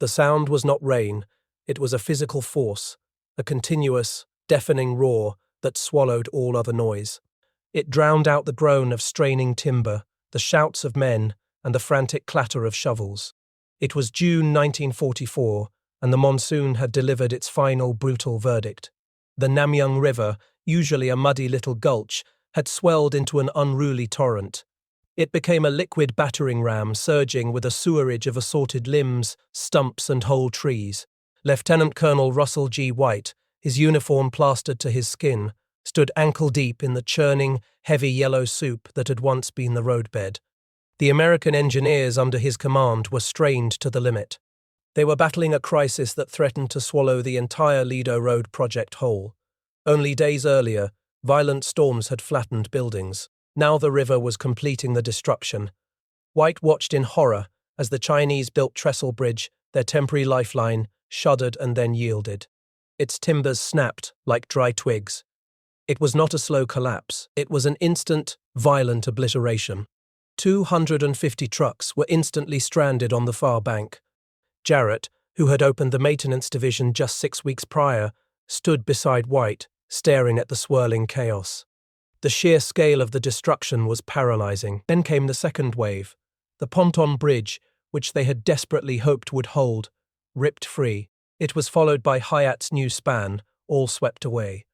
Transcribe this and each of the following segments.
The sound was not rain, it was a physical force, a continuous, deafening roar that swallowed all other noise. It drowned out the groan of straining timber, the shouts of men, and the frantic clatter of shovels. It was June 1944, and the monsoon had delivered its final brutal verdict. The Namyang River, usually a muddy little gulch, had swelled into an unruly torrent. It became a liquid battering ram surging with a sewerage of assorted limbs, stumps, and whole trees. Lieutenant Colonel Russell G. White, his uniform plastered to his skin, stood ankle-deep in the churning, heavy yellow soup that had once been the roadbed. The American engineers under his command were strained to the limit. They were battling a crisis that threatened to swallow the entire Ledo Road project whole. Only days earlier, violent storms had flattened buildings. Now the river was completing the destruction. White watched in horror as the Chinese built trestle bridge, their temporary lifeline, shuddered and then yielded. Its timbers snapped like dry twigs. It was not a slow collapse. It was an instant, violent obliteration. 250 trucks were instantly stranded on the far bank. Jarrett, who had opened the maintenance division just 6 weeks prior, stood beside White, staring at the swirling chaos. The sheer scale of the destruction was paralyzing. Then came the second wave. The ponton bridge, which they had desperately hoped would hold, ripped free. It was followed by Hyatt's new span, all swept away.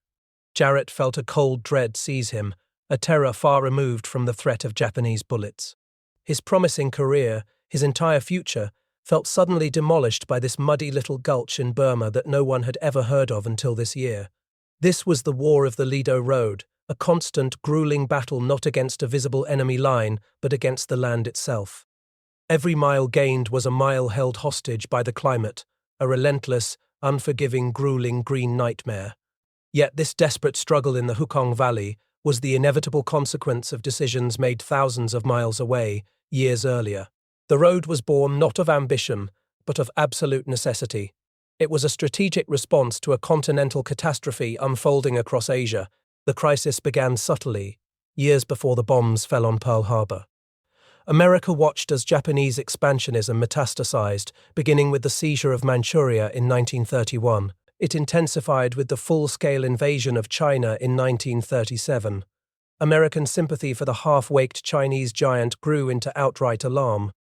Jarrett felt a cold dread seize him, a terror far removed from the threat of Japanese bullets. His promising career, his entire future, felt suddenly demolished by this muddy little gulch in Burma that no one had ever heard of until this year. This was the War of the Ledo Road, a constant, grueling battle not against a visible enemy line, but against the land itself. Every mile gained was a mile held hostage by the climate, a relentless, unforgiving, grueling green nightmare. Yet this desperate struggle in the Hukong Valley was the inevitable consequence of decisions made thousands of miles away, years earlier. The road was born not of ambition, but of absolute necessity. It was a strategic response to a continental catastrophe unfolding across Asia. The crisis began subtly, years before the bombs fell on Pearl Harbor. America watched as Japanese expansionism metastasized, beginning with the seizure of Manchuria in 1931. It intensified with the full-scale invasion of China in 1937. American sympathy for the half-waked Chinese giant grew into outright alarm.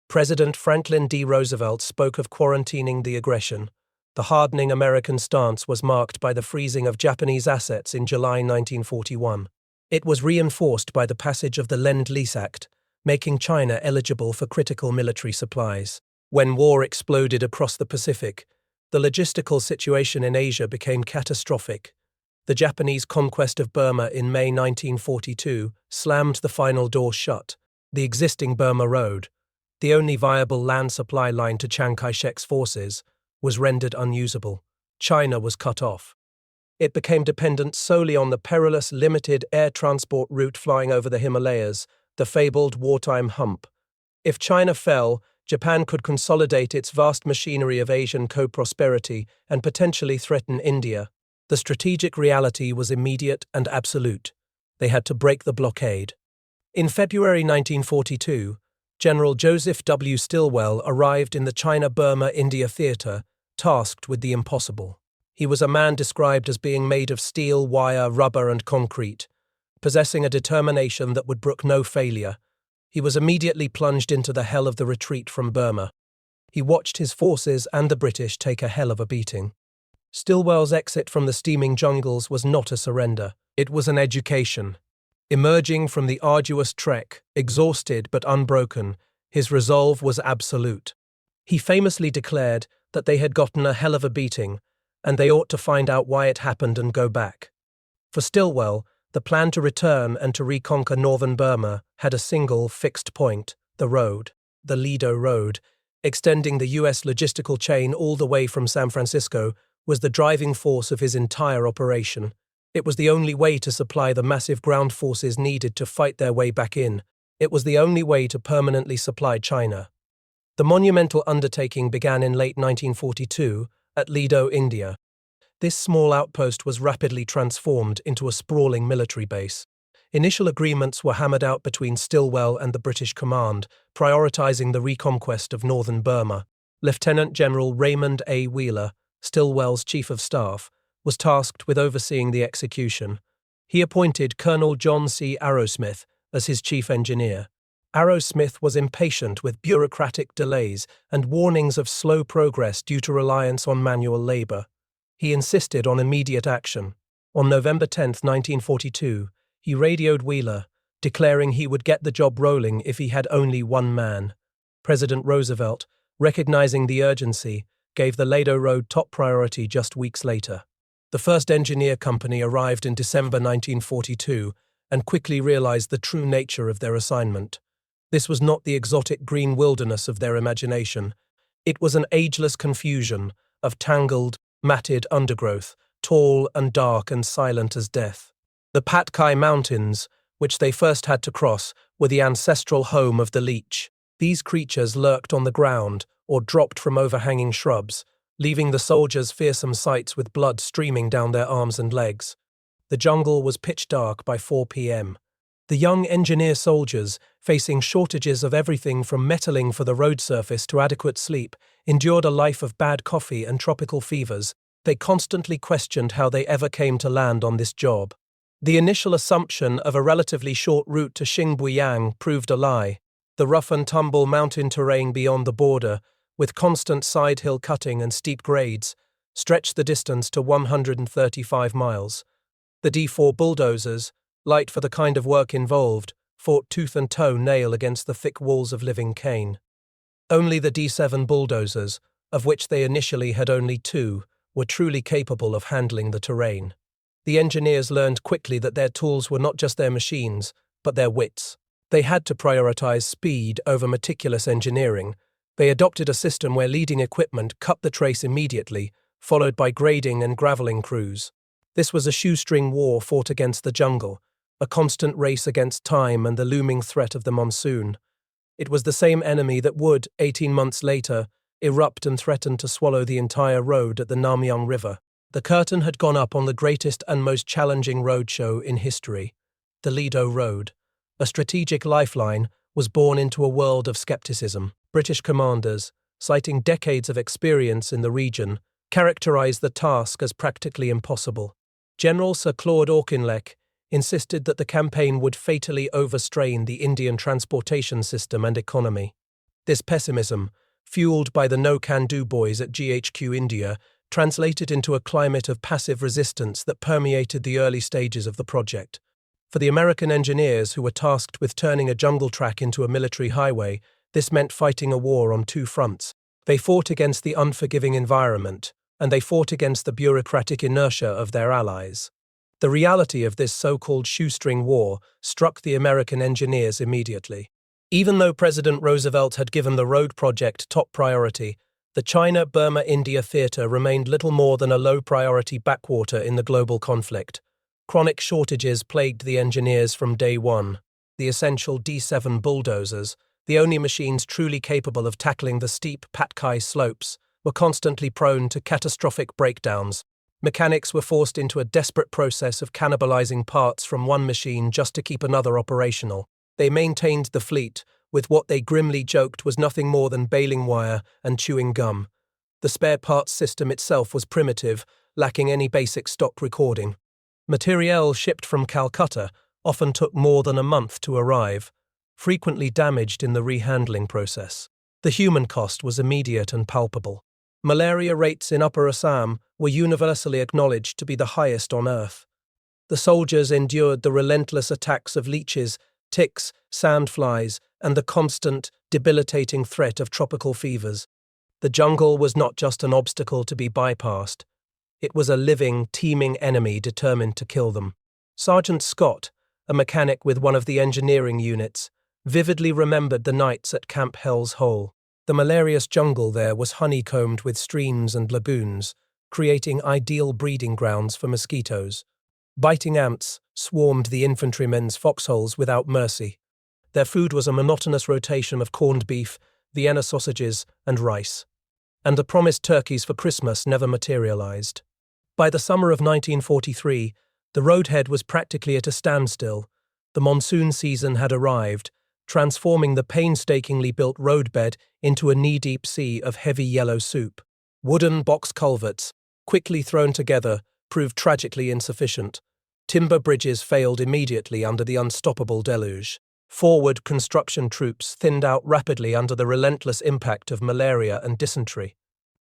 President Franklin D. Roosevelt spoke of quarantining the aggression. The hardening American stance was marked by the freezing of Japanese assets in July 1941. It was reinforced by the passage of the Lend-Lease Act, making China eligible for critical military supplies. When war exploded across the Pacific, the logistical situation in Asia became catastrophic. The Japanese conquest of Burma in May 1942 slammed the final door shut. The existing Burma Road, the only viable land supply line to Chiang Kai-shek's forces, was rendered unusable. China was cut off. It became dependent solely on the perilous, limited air transport route flying over the Himalayas, the fabled wartime hump. If China fell, Japan could consolidate its vast machinery of Asian co-prosperity and potentially threaten India. The strategic reality was immediate and absolute. They had to break the blockade. In February 1942, General Joseph W. Stilwell arrived in the China-Burma-India theater, tasked with the impossible. He was a man described as being made of steel, wire, rubber, and concrete, possessing a determination that would brook no failure. He was immediately plunged into the hell of the retreat from Burma. He watched his forces and the British take a hell of a beating. Stilwell's exit from the steaming jungles was not a surrender. It was an education. Emerging from the arduous trek, exhausted but unbroken, his resolve was absolute. He famously declared that they had gotten a hell of a beating, and they ought to find out why it happened and go back. For Stilwell, the plan to return and to reconquer northern Burma had a single, fixed point: the road, the Ledo Road, extending the U.S. logistical chain all the way from San Francisco, was the driving force of his entire operation. It was the only way to supply the massive ground forces needed to fight their way back in. It was the only way to permanently supply China. The monumental undertaking began in late 1942 at Ledo, India. This small outpost was rapidly transformed into a sprawling military base. Initial agreements were hammered out between Stilwell and the British command, prioritizing the reconquest of northern Burma. Lieutenant General Raymond A. Wheeler, Stilwell's chief of staff, was tasked with overseeing the execution. He appointed Colonel John C. Arrowsmith as his chief engineer. Arrowsmith was impatient with bureaucratic delays and warnings of slow progress due to reliance on manual labor. He insisted on immediate action. On November 10, 1942, he radioed Wheeler, declaring he would get the job rolling if he had only one man. President Roosevelt, recognizing the urgency, gave the Ledo Road top priority just weeks later. The first engineer company arrived in December 1942 and quickly realized the true nature of their assignment. This was not the exotic green wilderness of their imagination. It was an ageless confusion of tangled, matted undergrowth, tall and dark and silent as death. The Patkai Mountains, which they first had to cross, were the ancestral home of the leech. These creatures lurked on the ground or dropped from overhanging shrubs, leaving the soldiers fearsome sights with blood streaming down their arms and legs. The jungle was pitch dark by 4 p.m. The young engineer soldiers, facing shortages of everything from metaling for the road surface to adequate sleep, endured a life of bad coffee and tropical fevers. They constantly questioned how they ever came to land on this job. The initial assumption of a relatively short route to Xingbuyang proved a lie. The rough-and-tumble mountain terrain beyond the border, with constant side hill cutting and steep grades, stretched the distance to 135 miles. The D4 bulldozers, light for the kind of work involved, fought tooth and toe nail against the thick walls of living cane. Only the D7 bulldozers, of which they initially had only 2, were truly capable of handling the terrain. The engineers learned quickly that their tools were not just their machines, but their wits. They had to prioritize speed over meticulous engineering. They adopted a system where leading equipment cut the trace immediately, followed by grading and graveling crews. This was a shoestring war fought against the jungle, a constant race against time and the looming threat of the monsoon. It was the same enemy that would, 18 months later, erupt and threaten to swallow the entire road at the Namyang River. The curtain had gone up on the greatest and most challenging roadshow in history. The Ledo Road, a strategic lifeline, was born into a world of skepticism. British commanders, citing decades of experience in the region, characterized the task as practically impossible. General Sir Claude Auchinleck insisted that the campaign would fatally overstrain the Indian transportation system and economy. This pessimism, fueled by the no-can-do boys at GHQ India, translated into a climate of passive resistance that permeated the early stages of the project. For the American engineers who were tasked with turning a jungle track into a military highway, this meant fighting a war on 2 fronts. They fought against the unforgiving environment, and they fought against the bureaucratic inertia of their allies. The reality of this so-called shoestring war struck the American engineers immediately. Even though President Roosevelt had given the road project top priority, the China-Burma-India theater remained little more than a low-priority backwater in the global conflict. Chronic shortages plagued the engineers from day one. The essential D7 bulldozers, the only machines truly capable of tackling the steep Patkai slopes, were constantly prone to catastrophic breakdowns. Mechanics were forced into a desperate process of cannibalizing parts from one machine just to keep another operational. They maintained the fleet with what they grimly joked was nothing more than baling wire and chewing gum. The spare parts system itself was primitive, lacking any basic stock recording. Materiel shipped from Calcutta often took more than a month to arrive, frequently damaged in the rehandling process. The human cost was immediate and palpable. Malaria rates in Upper Assam were universally acknowledged to be the highest on Earth. The soldiers endured the relentless attacks of leeches, ticks, sandflies, and the constant, debilitating threat of tropical fevers. The jungle was not just an obstacle to be bypassed. It was a living, teeming enemy determined to kill them. Sergeant Scott, a mechanic with one of the engineering units, vividly remembered the nights at Camp Hell's Hole. The malarious jungle there was honeycombed with streams and lagoons, creating ideal breeding grounds for mosquitoes. Biting ants swarmed the infantrymen's foxholes without mercy. Their food was a monotonous rotation of corned beef, Vienna sausages, and rice. And the promised turkeys for Christmas never materialized. By the summer of 1943, the roadhead was practically at a standstill. The monsoon season had arrived, transforming the painstakingly built roadbed into a knee-deep sea of heavy yellow soup. Wooden box culverts, quickly thrown together, proved tragically insufficient. Timber bridges failed immediately under the unstoppable deluge. Forward construction troops thinned out rapidly under the relentless impact of malaria and dysentery.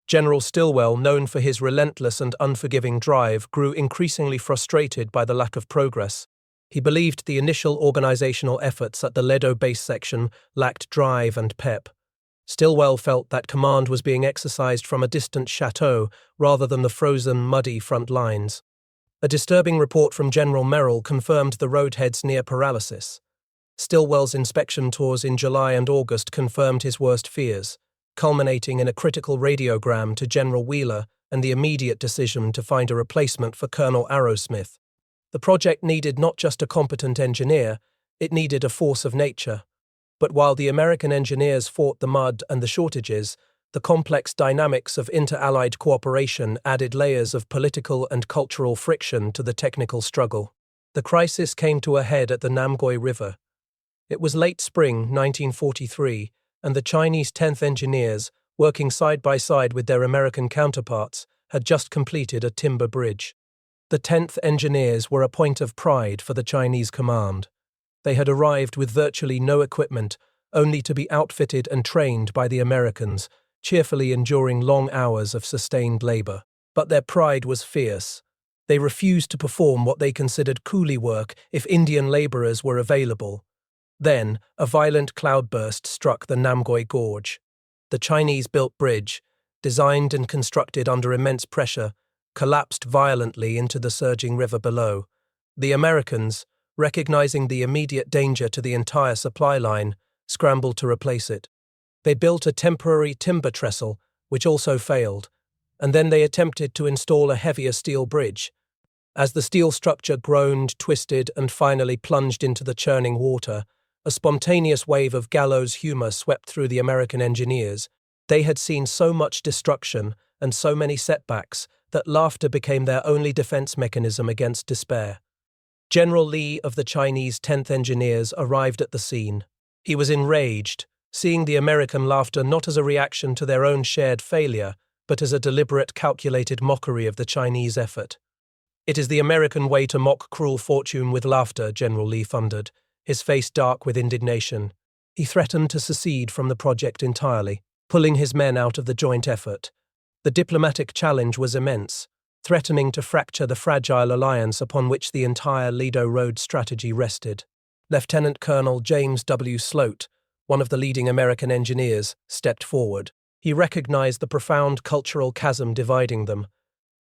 General Stilwell, known for his relentless and unforgiving drive, grew increasingly frustrated by the lack of progress. He believed the initial organizational efforts at the Ledo base section lacked drive and pep. Stilwell felt that command was being exercised from a distant chateau rather than the frozen, muddy front lines. A disturbing report from General Merrill confirmed the roadhead's near paralysis. Stilwell's inspection tours in July and August confirmed his worst fears, culminating in a critical radiogram to General Wheeler and the immediate decision to find a replacement for Colonel Arrowsmith. The project needed not just a competent engineer, it needed a force of nature. But while the American engineers fought the mud and the shortages, the complex dynamics of inter-allied cooperation added layers of political and cultural friction to the technical struggle. The crisis came to a head at the Namgoi River. It was late spring 1943, and the Chinese 10th Engineers, working side by side with their American counterparts, had just completed a timber bridge. The 10th Engineers were a point of pride for the Chinese command. They had arrived with virtually no equipment, only to be outfitted and trained by the Americans, cheerfully enduring long hours of sustained labor. But their pride was fierce. They refused to perform what they considered coolie work if Indian laborers were available. Then, a violent cloudburst struck the Namgoi Gorge. The Chinese-built bridge, designed and constructed under immense pressure, collapsed violently into the surging river below. The Americans, recognizing the immediate danger to the entire supply line, scrambled to replace it. They built a temporary timber trestle, which also failed, and then they attempted to install a heavier steel bridge. As the steel structure groaned, twisted, and finally plunged into the churning water, a spontaneous wave of gallows humor swept through the American engineers. They had seen so much destruction and so many setbacks that laughter became their only defense mechanism against despair. General Lee of the Chinese 10th Engineers arrived at the scene. He was enraged, seeing the American laughter not as a reaction to their own shared failure, but as a deliberate, calculated mockery of the Chinese effort. "It is the American way to mock cruel fortune with laughter," General Lee thundered, his face dark with indignation. He threatened to secede from the project entirely, pulling his men out of the joint effort. The diplomatic challenge was immense, threatening to fracture the fragile alliance upon which the entire Ledo Road strategy rested. Lieutenant Colonel James W. Sloat, one of the leading American engineers, stepped forward. He recognized the profound cultural chasm dividing them.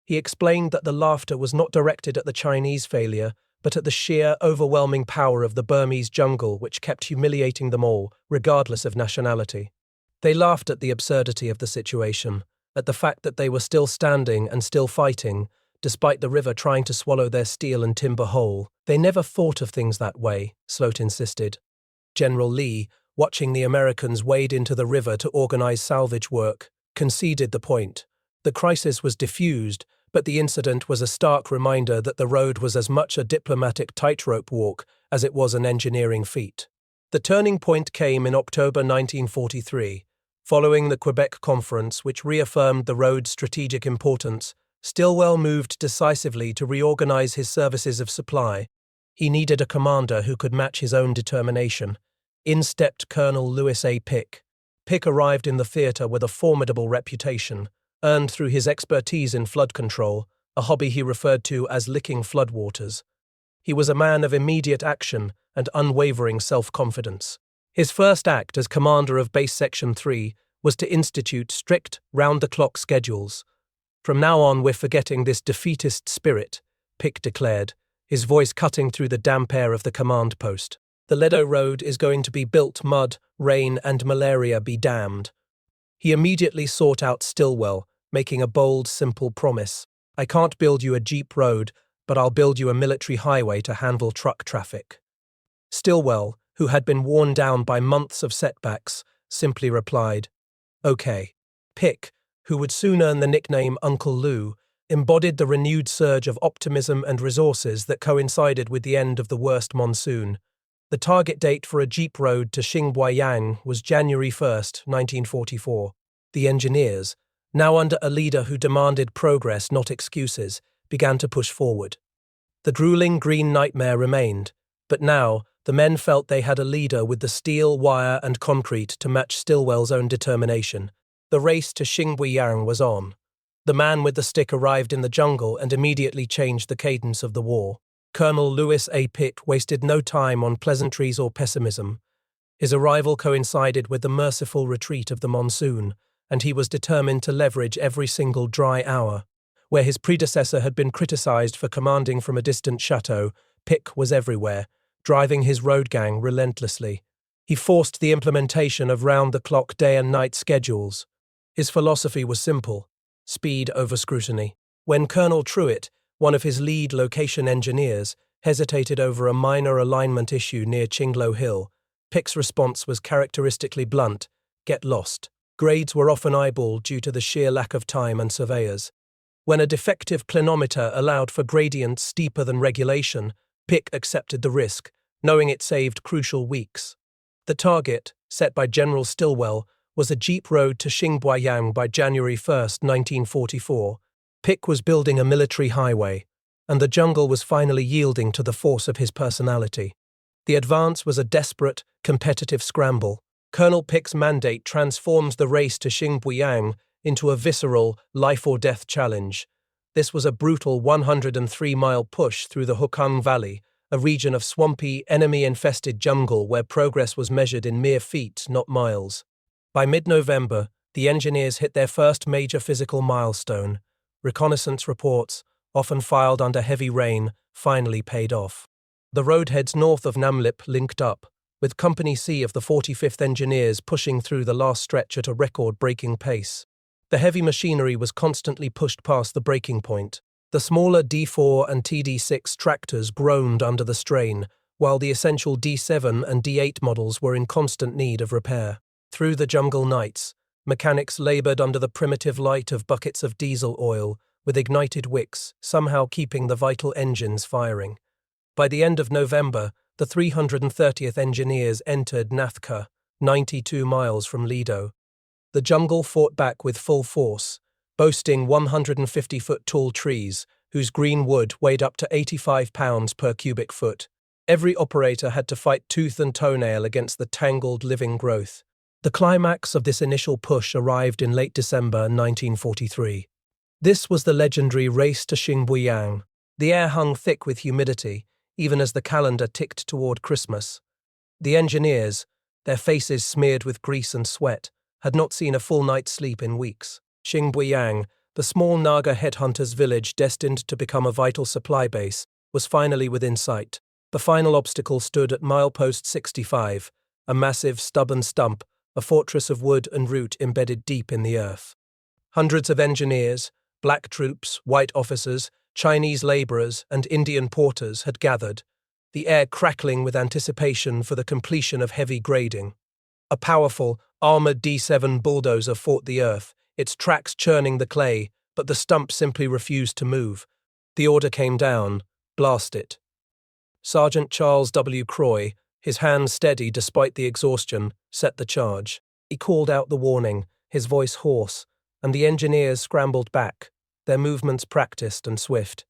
He explained that the laughter was not directed at the Chinese failure, but at the sheer, overwhelming power of the Burmese jungle which kept humiliating them all, regardless of nationality. They laughed at the absurdity of the situation, at the fact that they were still standing and still fighting, despite the river trying to swallow their steel and timber whole. "They never thought of things that way," Sloat insisted. General Lee, watching the Americans wade into the river to organize salvage work, conceded the point. The crisis was diffused, but the incident was a stark reminder that the road was as much a diplomatic tightrope walk as it was an engineering feat. The turning point came in October 1943. Following the Quebec Conference, which reaffirmed the road's strategic importance, Stilwell moved decisively to reorganize his services of supply. He needed a commander who could match his own determination. In stepped Colonel Lewis A. Pick. Pick arrived in the theater with a formidable reputation, earned through his expertise in flood control, a hobby he referred to as licking floodwaters. He was a man of immediate action and unwavering self-confidence. His first act as commander of Base Section 3 was to institute strict, round-the-clock schedules. "From now on, we're forgetting this defeatist spirit," Pick declared, his voice cutting through the damp air of the command post. "The Ledo Road is going to be built, mud, rain, and malaria be damned." He immediately sought out Stilwell, making a bold, simple promise. "I can't build you a jeep road, but I'll build you a military highway to handle truck traffic." Stilwell, who had been worn down by months of setbacks, simply replied, "Okay." Pick, who would soon earn the nickname Uncle Lou, embodied the renewed surge of optimism and resources that coincided with the end of the worst monsoon. The target date for a jeep road to Xinguoyang was January 1st, 1944. The engineers, now under a leader who demanded progress, not excuses, began to push forward. The grueling green nightmare remained, but now the men felt they had a leader with the steel, wire, and concrete to match Stilwell's own determination. The race to Xinguoyang was on. The man with the stick arrived in the jungle and immediately changed the cadence of the war. Colonel Louis A. Pick wasted no time on pleasantries or pessimism. His arrival coincided with the merciful retreat of the monsoon, and he was determined to leverage every single dry hour. Where his predecessor had been criticized for commanding from a distant chateau, Pick was everywhere, driving his road gang relentlessly. He forced the implementation of round-the-clock day and night schedules. His philosophy was simple: speed over scrutiny. When Colonel Truitt, one of his lead location engineers, hesitated over a minor alignment issue near Chinglo Hill, Pick's response was characteristically blunt: get lost. Grades were often eyeballed due to the sheer lack of time and surveyors. When a defective clinometer allowed for gradients steeper than regulation, Pick accepted the risk, knowing it saved crucial weeks. The target, set by General Stilwell, was a jeep road to Xinguoyang by January 1st, 1944. Pick was building a military highway, and the jungle was finally yielding to the force of his personality. The advance was a desperate, competitive scramble. Colonel Pick's mandate transformed the race to Xinguoyang into a visceral, life-or-death challenge. This was a brutal 103-mile push through the Hukang Valley, a region of swampy, enemy-infested jungle where progress was measured in mere feet, not miles. By mid-November, the engineers hit their first major physical milestone. Reconnaissance reports, often filed under heavy rain, finally paid off. The roadheads north of Namlip linked up, with Company C of the 45th Engineers pushing through the last stretch at a record-breaking pace. The heavy machinery was constantly pushed past the breaking point. The smaller D4 and TD6 tractors groaned under the strain, while the essential D7 and D8 models were in constant need of repair. Through the jungle nights, mechanics labored under the primitive light of buckets of diesel oil, with ignited wicks, somehow keeping the vital engines firing. By the end of November, the 330th Engineers entered Nathka, 92 miles from Ledo. The jungle fought back with full force, boasting 150-foot tall trees, whose green wood weighed up to 85 pounds per cubic foot. Every operator had to fight tooth and toenail against the tangled living growth. The climax of this initial push arrived in late December 1943. This was the legendary race to Xinguoyang. The air hung thick with humidity, even as the calendar ticked toward Christmas. The engineers, their faces smeared with grease and sweat, had not seen a full night's sleep in weeks. Xinguoyang, the small Naga headhunters' village destined to become a vital supply base, was finally within sight. The final obstacle stood at milepost 65, a massive, stubborn stump, a fortress of wood and root embedded deep in the earth. Hundreds of engineers, black troops, white officers, Chinese laborers, and Indian porters had gathered, the air crackling with anticipation for the completion of heavy grading. A powerful, armored D7 bulldozer fought the earth, its tracks churning the clay, but the stump simply refused to move. The order came down: blast it. Sergeant Charles W. Croy, his hands steady despite the exhaustion, set the charge. He called out the warning, his voice hoarse, and the engineers scrambled back, their movements practiced and swift.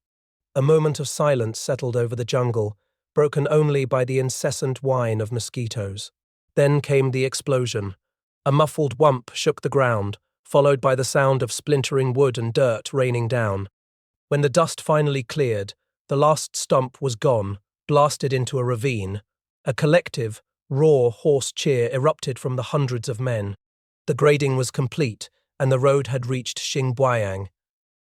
A moment of silence settled over the jungle, broken only by the incessant whine of mosquitoes. Then came the explosion. A muffled whump shook the ground, followed by the sound of splintering wood and dirt raining down. When the dust finally cleared, the last stump was gone, blasted into a ravine. A collective, raw, hoarse cheer erupted from the hundreds of men. The grading was complete, and the road had reached Xinguoyang.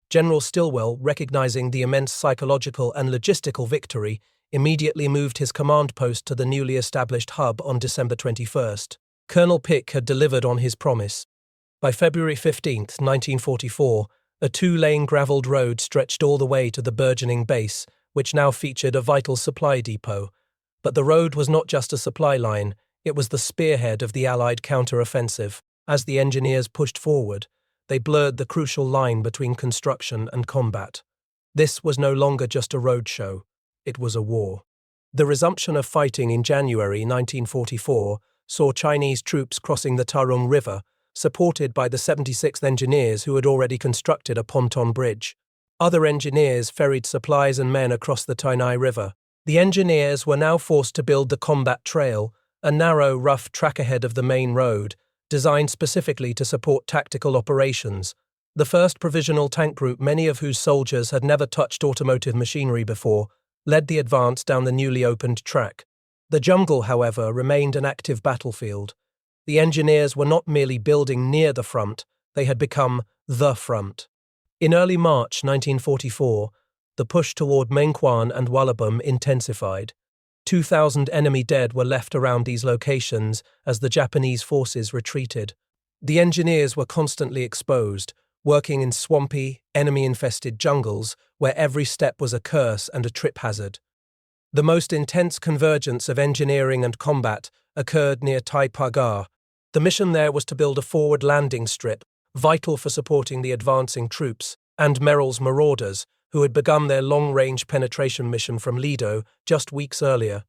General Stilwell, recognizing the immense psychological and logistical victory, immediately moved his command post to the newly established hub on December 21st. Colonel Pick had delivered on his promise. By February 15, 1944, a two-lane gravelled road stretched all the way to the burgeoning base, which now featured a vital supply depot. But the road was not just a supply line, it was the spearhead of the Allied counter-offensive. As the engineers pushed forward, they blurred the crucial line between construction and combat. This was no longer just a road show, it was a war. The resumption of fighting in January 1944 saw Chinese troops crossing the Tarong River, supported by the 76th Engineers who had already constructed a ponton bridge. Other engineers ferried supplies and men across the Tainai River. The engineers were now forced to build the combat trail, a narrow, rough track ahead of the main road, designed specifically to support tactical operations. The First Provisional Tank Group, many of whose soldiers had never touched automotive machinery before, led the advance down the newly opened track. The jungle, however, remained an active battlefield. The engineers were not merely building near the front, they had become the front. In early March 1944, the push toward Mengquan and Wallabum intensified. 2,000 enemy dead were left around these locations as the Japanese forces retreated. The engineers were constantly exposed, working in swampy, enemy-infested jungles where every step was a curse and a trip hazard. The most intense convergence of engineering and combat occurred near Tai Pagar. The mission there was to build a forward landing strip, vital for supporting the advancing troops, and Merrill's marauders, who had begun their long-range penetration mission from Ledo just weeks earlier.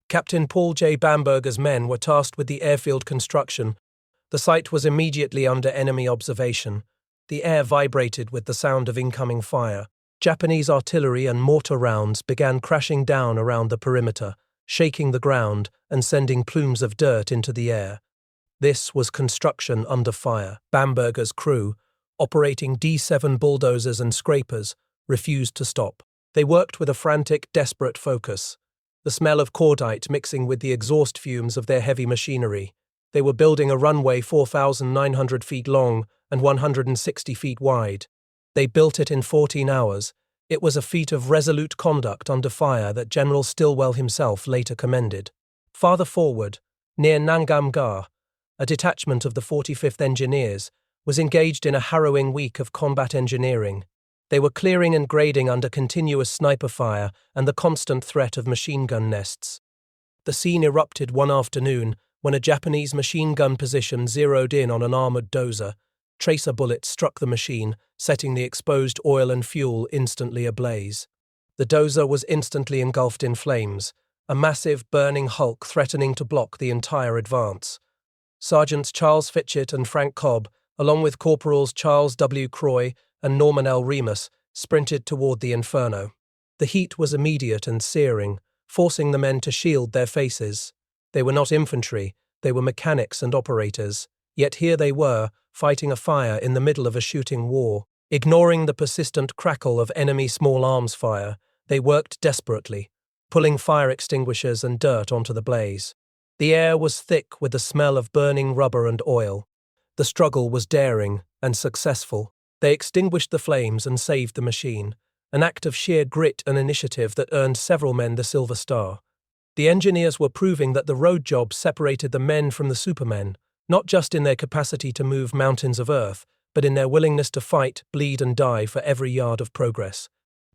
Captain Paul J. Bamberger's men were tasked with the airfield construction. The site was immediately under enemy observation. The air vibrated with the sound of incoming fire. Japanese artillery and mortar rounds began crashing down around the perimeter, shaking the ground and sending plumes of dirt into the air. This was construction under fire. Bamberger's crew, operating D7 bulldozers and scrapers, refused to stop. They worked with a frantic, desperate focus, the smell of cordite mixing with the exhaust fumes of their heavy machinery. They were building a runway 4,900 feet long and 160 feet wide. They built it in 14 hours. It was a feat of resolute conduct under fire that General Stilwell himself later commended. Farther forward, near Nangamgar, a detachment of the 45th Engineers was engaged in a harrowing week of combat engineering. They were clearing and grading under continuous sniper fire and the constant threat of machine gun nests. The scene erupted one afternoon when a Japanese machine gun position zeroed in on an armored dozer. Tracer bullets struck the machine, setting the exposed oil and fuel instantly ablaze. The dozer was instantly engulfed in flames, a massive, burning hulk threatening to block the entire advance. Sergeants Charles Fitchett and Frank Cobb, along with Corporals Charles W. Croy and Norman L. Remus, sprinted toward the inferno. The heat was immediate and searing, forcing the men to shield their faces. They were not infantry, they were mechanics and operators, yet here they were, fighting a fire in the middle of a shooting war. Ignoring the persistent crackle of enemy small arms fire, they worked desperately, pulling fire extinguishers and dirt onto the blaze. The air was thick with the smell of burning rubber and oil. The struggle was daring and successful. They extinguished the flames and saved the machine, an act of sheer grit and initiative that earned several men the Silver Star. The engineers were proving that the road job separated the men from the supermen, not just in their capacity to move mountains of earth, but in their willingness to fight, bleed and die for every yard of progress.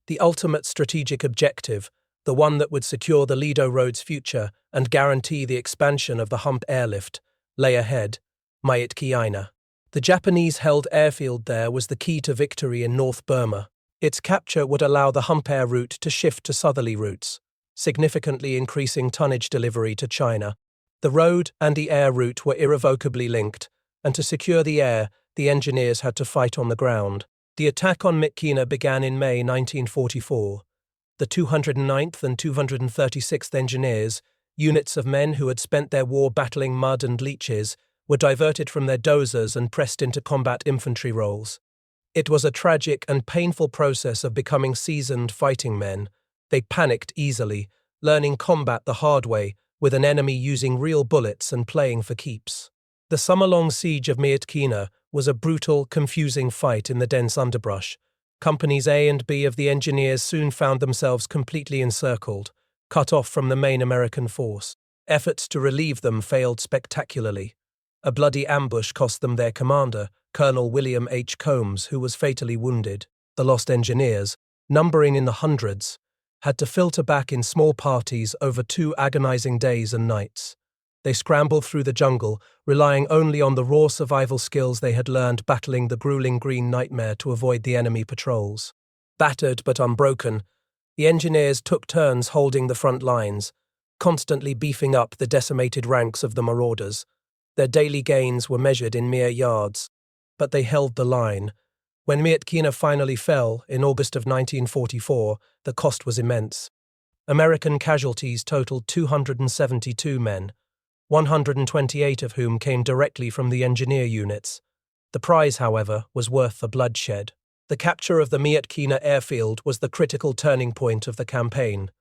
The ultimate strategic objective, the one that would secure the Ledo Road's future and guarantee the expansion of the Hump airlift, lay ahead, Myit Kiaina. The Japanese-held airfield there was the key to victory in North Burma. Its capture would allow the Hump Air route to shift to southerly routes, significantly increasing tonnage delivery to China. The road and the air route were irrevocably linked, and to secure the air, the engineers had to fight on the ground. The attack on Myitkyina began in May 1944. The 209th and 236th Engineers, units of men who had spent their war battling mud and leeches, were diverted from their dozers and pressed into combat infantry roles. It was a tragic and painful process of becoming seasoned fighting men. They panicked easily, learning combat the hard way, with an enemy using real bullets and playing for keeps. The summer-long siege of Myitkyina was a brutal, confusing fight in the dense underbrush. Companies A and B of the engineers soon found themselves completely encircled, cut off from the main American force. Efforts to relieve them failed spectacularly. A bloody ambush cost them their commander, Colonel William H. Combs, who was fatally wounded. The lost engineers, numbering in the hundreds, had to filter back in small parties over 2 agonizing days and nights. They scrambled through the jungle, relying only on the raw survival skills they had learned battling the grueling green nightmare to avoid the enemy patrols. Battered but unbroken, the engineers took turns holding the front lines, constantly beefing up the decimated ranks of the marauders. Their daily gains were measured in mere yards, but they held the line. When Myitkyina finally fell in August of 1944, the cost was immense. American casualties totaled 272 men, 128 of whom came directly from the engineer units. The prize, however, was worth the bloodshed. The capture of the Myitkyina airfield was the critical turning point of the campaign.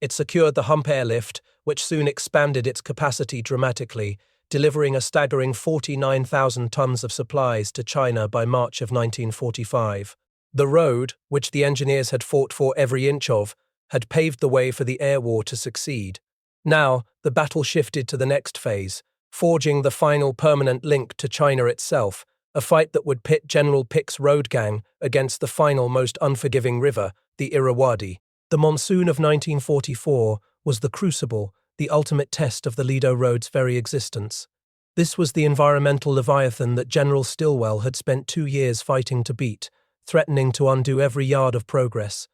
It secured the Hump airlift, which soon expanded its capacity dramatically, delivering a staggering 49,000 tons of supplies to China by March of 1945. The road, which the engineers had fought for every inch of, had paved the way for the air war to succeed. Now, the battle shifted to the next phase, forging the final permanent link to China itself, a fight that would pit General Pick's road gang against the final most unforgiving river, the Irrawaddy. The monsoon of 1944 was the crucible, the ultimate test of the Ledo Road's very existence. This was the environmental leviathan that General Stilwell had spent 2 years fighting to beat, threatening to undo every yard of progress.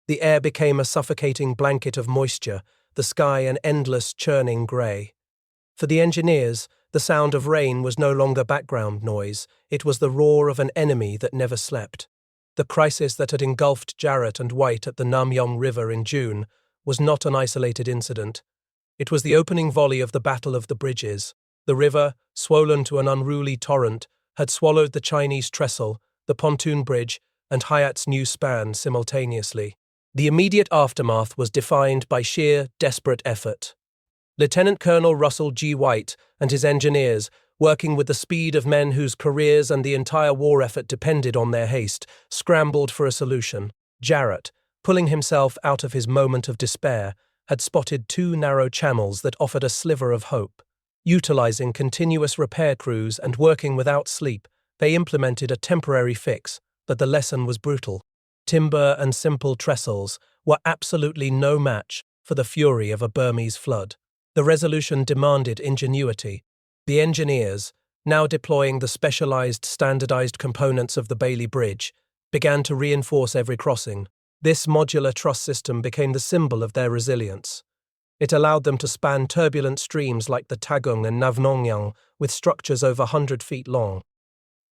The air became a suffocating blanket of moisture, the sky an endless churning grey. For the engineers, the sound of rain was no longer background noise, it was the roar of an enemy that never slept. The crisis that had engulfed Jarrett and White at the Namyong River in June was not an isolated incident. It was the opening volley of the Battle of the Bridges. The river, swollen to an unruly torrent, had swallowed the Chinese trestle, the pontoon bridge, and Hayat's new span simultaneously. The immediate aftermath was defined by sheer, desperate effort. Lieutenant Colonel Russell G. White and his engineers, working with the speed of men whose careers and the entire war effort depended on their haste, scrambled for a solution. Jarrett, pulling himself out of his moment of despair, had spotted 2 narrow channels that offered a sliver of hope. Utilizing continuous repair crews and working without sleep, they implemented a temporary fix, but the lesson was brutal. Timber and simple trestles were absolutely no match for the fury of a Burmese flood. The resolution demanded ingenuity. The engineers, now deploying the specialized standardized components of the Bailey Bridge, began to reinforce every crossing. This modular truss system became the symbol of their resilience. It allowed them to span turbulent streams like the Tagung and Navnongyang with structures over 100 feet long.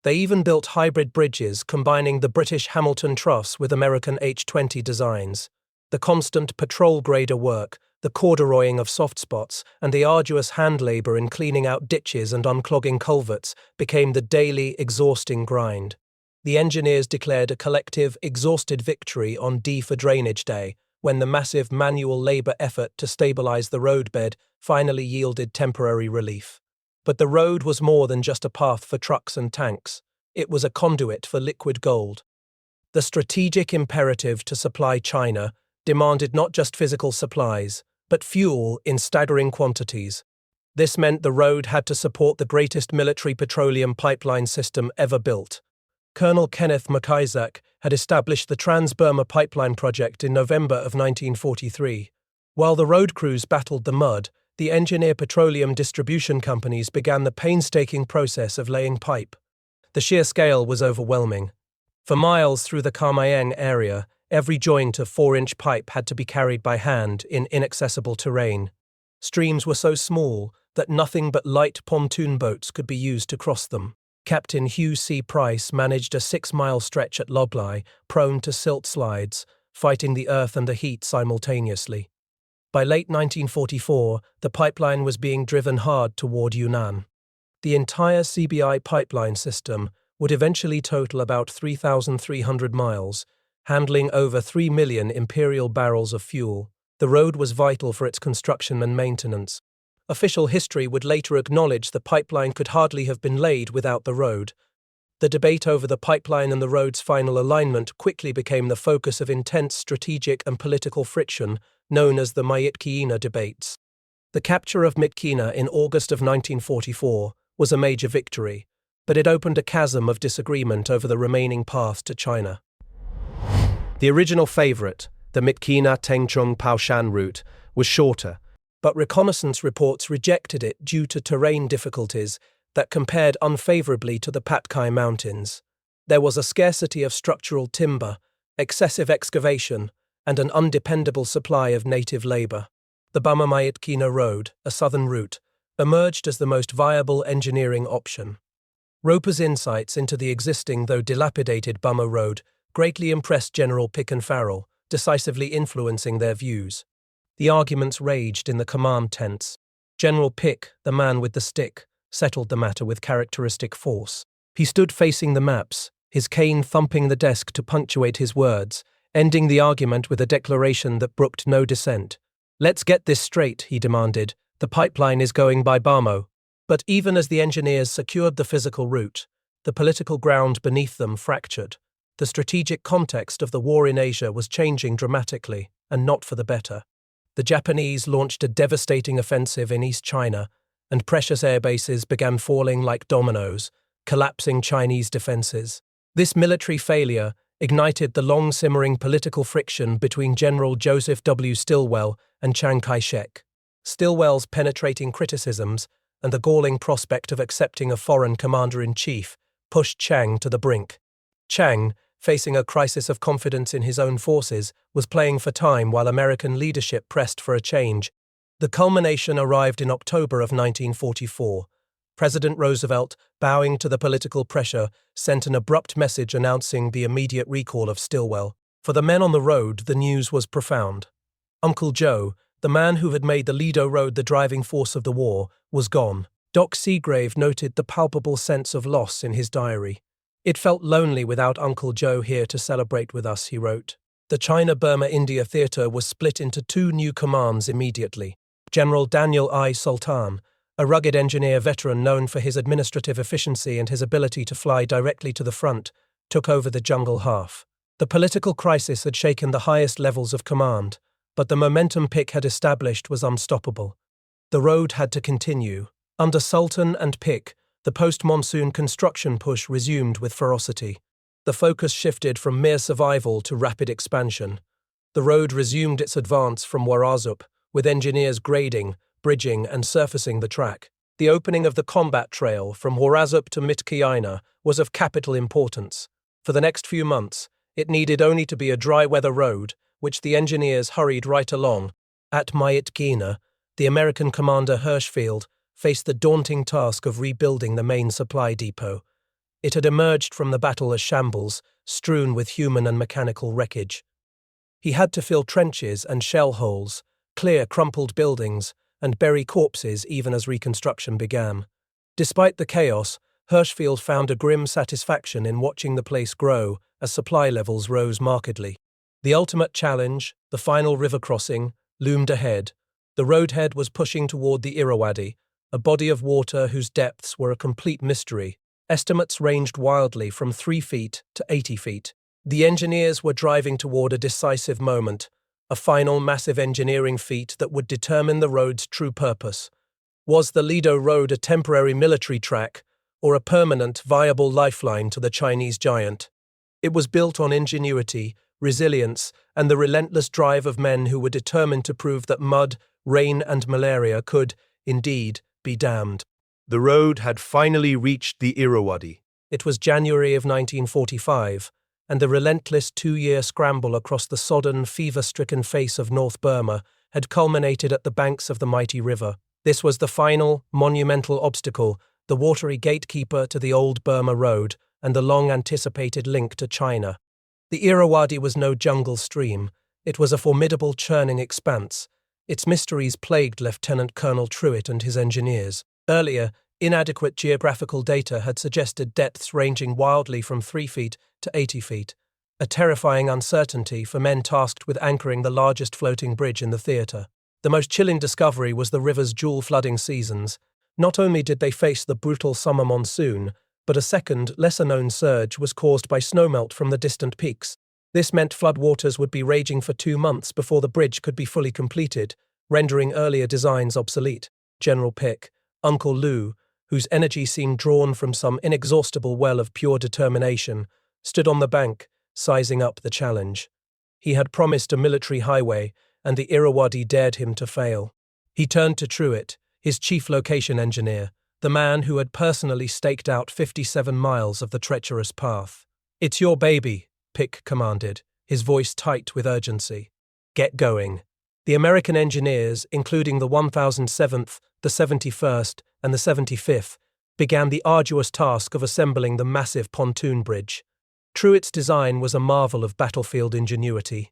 They even built hybrid bridges combining the British Hamilton truss with American H-20 designs. The constant patrol grader work, the corduroying of soft spots, and the arduous hand labor in cleaning out ditches and unclogging culverts became the daily, exhausting grind. The engineers declared a collective, exhausted victory on D for Drainage Day, when the massive manual labor effort to stabilize the roadbed finally yielded temporary relief. But the road was more than just a path for trucks and tanks. It was a conduit for liquid gold. The strategic imperative to supply China demanded not just physical supplies, but fuel in staggering quantities. This meant the road had to support the greatest military petroleum pipeline system ever built. Colonel Kenneth McIsaac had established the Trans-Burma Pipeline Project in November of 1943. While the road crews battled the mud, the engineer petroleum distribution companies began the painstaking process of laying pipe. The sheer scale was overwhelming. For miles through the Kamayang area, every joint of 4-inch pipe had to be carried by hand in inaccessible terrain. Streams were so small that nothing but light pontoon boats could be used to cross them. Captain Hugh C. Price managed a 6-mile stretch at Loglai, prone to silt slides, fighting the earth and the heat simultaneously. By late 1944, the pipeline was being driven hard toward Yunnan. The entire CBI pipeline system would eventually total about 3,300 miles, handling over 3 million imperial barrels of fuel. The road was vital for its construction and maintenance. Official history would later acknowledge the pipeline could hardly have been laid without the road. The debate over the pipeline and the road's final alignment quickly became the focus of intense strategic and political friction, known as the Myitkyina debates. The capture of Myitkyina in August of 1944 was a major victory, but it opened a chasm of disagreement over the remaining path to China. The original favorite, the Myitkyina-Tengchung-Paoshan route, was shorter, but reconnaissance reports rejected it due to terrain difficulties that compared unfavorably to the Patkai Mountains. There was a scarcity of structural timber, excessive excavation, and an undependable supply of native labor. The Bama-Myitkyina Road, a southern route, emerged as the most viable engineering option. Roper's insights into the existing though dilapidated Bama Road greatly impressed General Pick and Farrell, decisively influencing their views. The arguments raged in the command tents. General Pick, the man with the stick, settled the matter with characteristic force. He stood facing the maps, his cane thumping the desk to punctuate his words, ending the argument with a declaration that brooked no dissent. "Let's get this straight," he demanded. "The pipeline is going by Bamo." But even as the engineers secured the physical route, the political ground beneath them fractured. The strategic context of the war in Asia was changing dramatically, and not for the better. The Japanese launched a devastating offensive in East China, and precious air bases began falling like dominoes, collapsing Chinese defenses. This military failure ignited the long-simmering political friction between General Joseph W. Stilwell and Chiang Kai-shek. Stilwell's penetrating criticisms and the galling prospect of accepting a foreign commander-in-chief pushed Chiang to the brink. Chiang, facing a crisis of confidence in his own forces, was playing for time while American leadership pressed for a change. The culmination arrived in October of 1944. President Roosevelt, bowing to the political pressure, sent an abrupt message announcing the immediate recall of Stilwell. For the men on the road, the news was profound. Uncle Joe, the man who had made the Ledo Road the driving force of the war, was gone. Doc Seagrave noted the palpable sense of loss in his diary. "It felt lonely without Uncle Joe here to celebrate with us," he wrote. The China-Burma-India theatre was split into two new commands immediately. General Daniel I. Sultan, a rugged engineer veteran known for his administrative efficiency and his ability to fly directly to the front, took over the jungle half. The political crisis had shaken the highest levels of command, but the momentum Pick had established was unstoppable. The road had to continue. Under Sultan and Pick, the post-monsoon construction push resumed with ferocity. The focus shifted from mere survival to rapid expansion. The road resumed its advance from Warazup, with engineers grading, bridging, and surfacing the track. The opening of the combat trail from Warazup to Myitkyina was of capital importance. For the next few months, it needed only to be a dry-weather road, which the engineers hurried right along. At Myitkyina, the American commander Hirschfeld faced the daunting task of rebuilding the main supply depot. It had emerged from the battle as shambles, strewn with human and mechanical wreckage. He had to fill trenches and shell holes, clear crumpled buildings, and bury corpses even as reconstruction began. Despite the chaos, Hirschfeld found a grim satisfaction in watching the place grow as supply levels rose markedly. The ultimate challenge, the final river crossing, loomed ahead. The roadhead was pushing toward the Irrawaddy, a body of water whose depths were a complete mystery. Estimates ranged wildly from 3 feet to 80 feet. The engineers were driving toward a decisive moment, a final massive engineering feat that would determine the road's true purpose. Was the Ledo Road a temporary military track, or a permanent, viable lifeline to the Chinese giant? It was built on ingenuity, resilience, and the relentless drive of men who were determined to prove that mud, rain, and malaria could, indeed, be damned. The road had finally reached the Irrawaddy. It was January of 1945, and the relentless 2-year scramble across the sodden, fever-stricken face of North Burma had culminated at the banks of the mighty river. This was the final, monumental obstacle, the watery gatekeeper to the old Burma Road and the long-anticipated link to China. The Irrawaddy was no jungle stream. It was a formidable churning expanse. Its mysteries plagued Lieutenant Colonel Truitt and his engineers. Earlier, inadequate geographical data had suggested depths ranging wildly from 3 feet to 80 feet, a terrifying uncertainty for men tasked with anchoring the largest floating bridge in the theatre. The most chilling discovery was the river's dual flooding seasons. Not only did they face the brutal summer monsoon, but a second, lesser-known surge was caused by snowmelt from the distant peaks. This meant floodwaters would be raging for 2 months before the bridge could be fully completed, rendering earlier designs obsolete. General Pick, Uncle Lou, whose energy seemed drawn from some inexhaustible well of pure determination, stood on the bank, sizing up the challenge. He had promised a military highway, and the Irrawaddy dared him to fail. He turned to Truitt, his chief location engineer, the man who had personally staked out 57 miles of the treacherous path. "It's your baby," Pick commanded, his voice tight with urgency. "Get going." The American engineers, including the 1007th, the 71st, and the 75th, began the arduous task of assembling the massive pontoon bridge. True, its design was a marvel of battlefield ingenuity.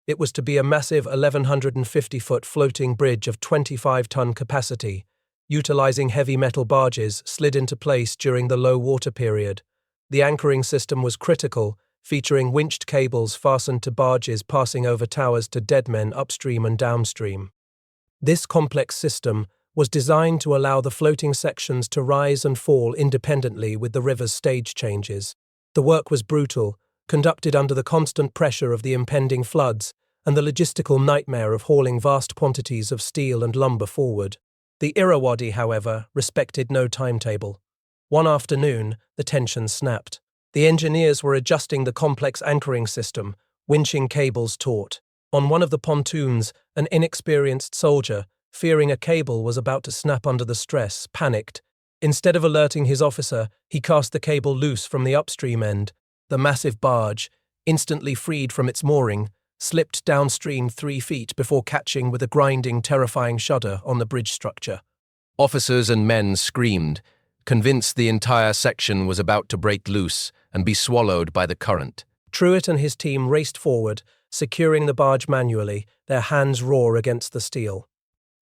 It was to be a massive 1,150-foot floating bridge of 25-ton capacity, utilizing heavy metal barges slid into place during the low water period. The anchoring system was critical, featuring winched cables fastened to barges passing over towers to deadmen upstream and downstream. This complex system was designed to allow the floating sections to rise and fall independently with the river's stage changes. The work was brutal, conducted under the constant pressure of the impending floods and the logistical nightmare of hauling vast quantities of steel and lumber forward. The Irrawaddy, however, respected no timetable. One afternoon, the tension snapped. The engineers were adjusting the complex anchoring system, winching cables taut. On one of the pontoons, an inexperienced soldier, fearing a cable was about to snap under the stress, panicked. Instead of alerting his officer, he cast the cable loose from the upstream end. The massive barge, instantly freed from its mooring, slipped downstream 3 feet before catching with a grinding, terrifying shudder on the bridge structure. Officers and men screamed, convinced the entire section was about to break loose and be swallowed by the current. Truitt and his team raced forward, securing the barge manually, their hands raw against the steel.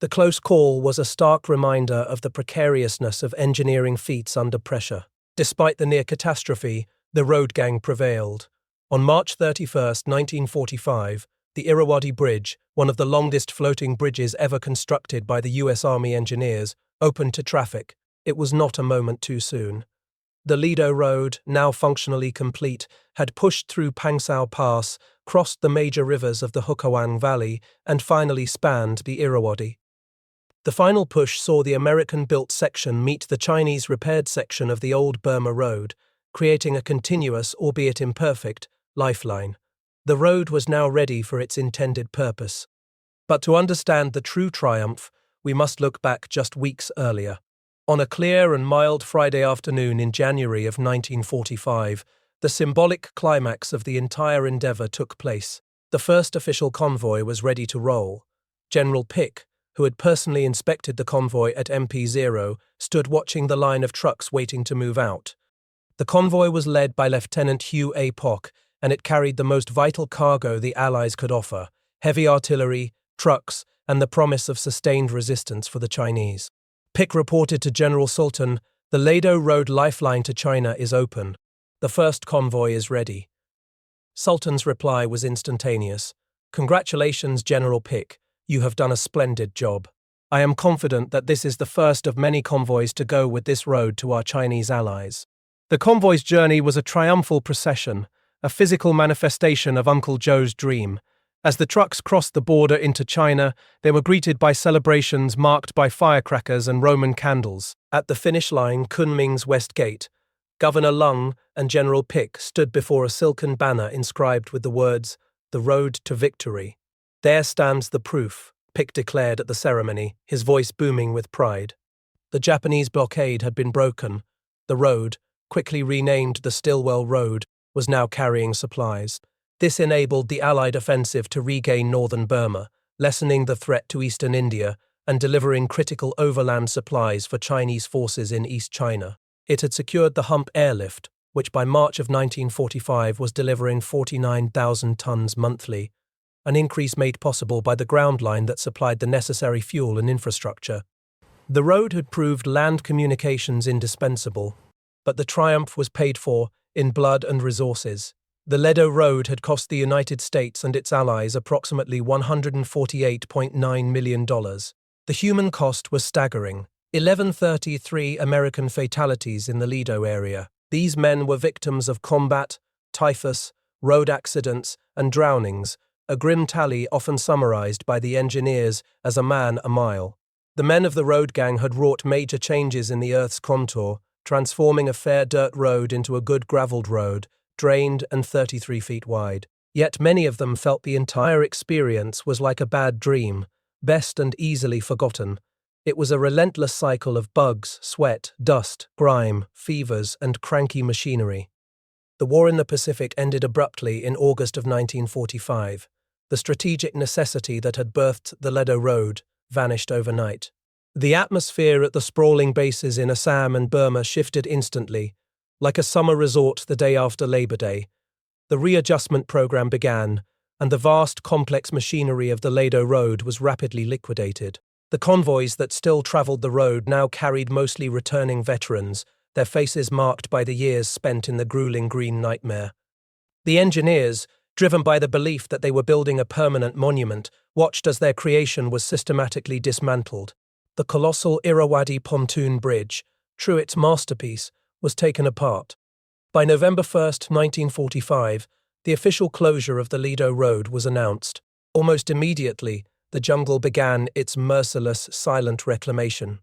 The close call was a stark reminder of the precariousness of engineering feats under pressure. Despite the near catastrophe, the road gang prevailed. On March 31, 1945, the Irrawaddy Bridge, one of the longest floating bridges ever constructed by the U.S. Army engineers, opened to traffic. It was not a moment too soon. The Ledo Road, now functionally complete, had pushed through Pangsau Pass, crossed the major rivers of the Hukawan Valley, and finally spanned the Irrawaddy. The final push saw the American-built section meet the Chinese-repaired section of the old Burma Road, creating a continuous, albeit imperfect, lifeline. The road was now ready for its intended purpose. But to understand the true triumph, we must look back just weeks earlier. On a clear and mild Friday afternoon in January of 1945, the symbolic climax of the entire endeavour took place. The first official convoy was ready to roll. General Pick, who had personally inspected the convoy at MP0, stood watching the line of trucks waiting to move out. The convoy was led by Lieutenant Hugh A. Pock, and it carried the most vital cargo the Allies could offer: heavy artillery, trucks, and the promise of sustained resistance for the Chinese. Pick reported to General Sultan, "The Ledo Road lifeline to China is open. The first convoy is ready." Sultan's reply was instantaneous. "Congratulations, General Pick. You have done a splendid job. I am confident that this is the first of many convoys to go with this road to our Chinese allies." The convoy's journey was a triumphal procession, a physical manifestation of Uncle Joe's dream. As the trucks crossed the border into China, they were greeted by celebrations marked by firecrackers and Roman candles. At the finish line, Kunming's West Gate, Governor Lung and General Pick stood before a silken banner inscribed with the words, "The Road to Victory." "There stands the proof," Pick declared at the ceremony, his voice booming with pride. The Japanese blockade had been broken. The road, quickly renamed the Stilwell Road, was now carrying supplies. This enabled the Allied offensive to regain northern Burma, lessening the threat to eastern India and delivering critical overland supplies for Chinese forces in East China. It had secured the Hump airlift, which by March of 1945 was delivering 49,000 tons monthly, an increase made possible by the ground line that supplied the necessary fuel and infrastructure. The road had proved land communications indispensable, but the triumph was paid for in blood and resources. The Ledo Road had cost the United States and its allies approximately $148.9 million. The human cost was staggering: 1133 American fatalities in the Ledo area. These men were victims of combat, typhus, road accidents, and drownings, a grim tally often summarized by the engineers as a man a mile. The men of the road gang had wrought major changes in the Earth's contour, transforming a fair dirt road into a good gravelled road, drained and 33 feet wide. Yet many of them felt the entire experience was like a bad dream, best and easily forgotten. It was a relentless cycle of bugs, sweat, dust, grime, fevers, and cranky machinery. The war in the Pacific ended abruptly in August of 1945. The strategic necessity that had birthed the Ledo Road vanished overnight. The atmosphere at the sprawling bases in Assam and Burma shifted instantly, like a summer resort the day after Labor Day. The readjustment program began, and the vast, complex machinery of the Ledo Road was rapidly liquidated. The convoys that still travelled the road now carried mostly returning veterans, their faces marked by the years spent in the grueling green nightmare. The engineers, driven by the belief that they were building a permanent monument, watched as their creation was systematically dismantled. The colossal Irrawaddy pontoon bridge, true its masterpiece, was taken apart. By November 1st, 1945, the official closure of the Ledo Road was announced. Almost immediately, the jungle began its merciless, silent reclamation.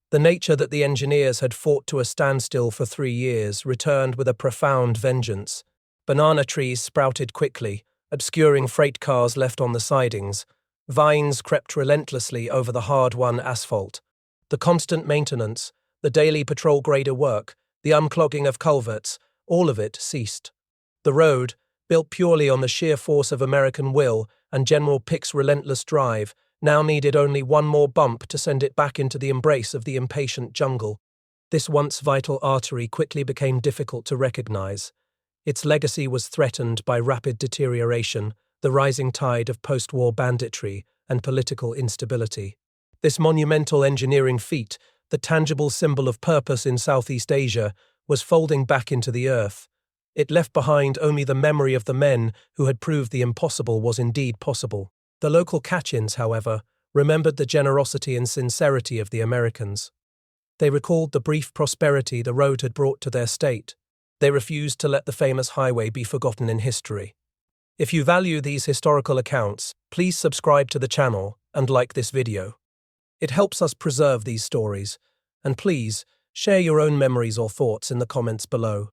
The nature that the engineers had fought to a standstill for 3 years returned with a profound vengeance. Banana trees sprouted quickly, obscuring freight cars left on the sidings. Vines crept relentlessly over the hard-won asphalt. The constant maintenance, the daily patrol grader work, the unclogging of culverts, all of it ceased. The road, built purely on the sheer force of American will and General Pick's relentless drive, now needed only one more bump to send it back into the embrace of the impatient jungle. This once vital artery quickly became difficult to recognize. Its legacy was threatened by rapid deterioration, the rising tide of post-war banditry and political instability. This monumental engineering feat, the tangible symbol of purpose in Southeast Asia, was folding back into the earth. It left behind only the memory of the men who had proved the impossible was indeed possible. The local Kachins, however, remembered the generosity and sincerity of the Americans. They recalled the brief prosperity the road had brought to their state. They refused to let the famous highway be forgotten in history. If you value these historical accounts, please subscribe to the channel and like this video. It helps us preserve these stories, and please share your own memories or thoughts in the comments below.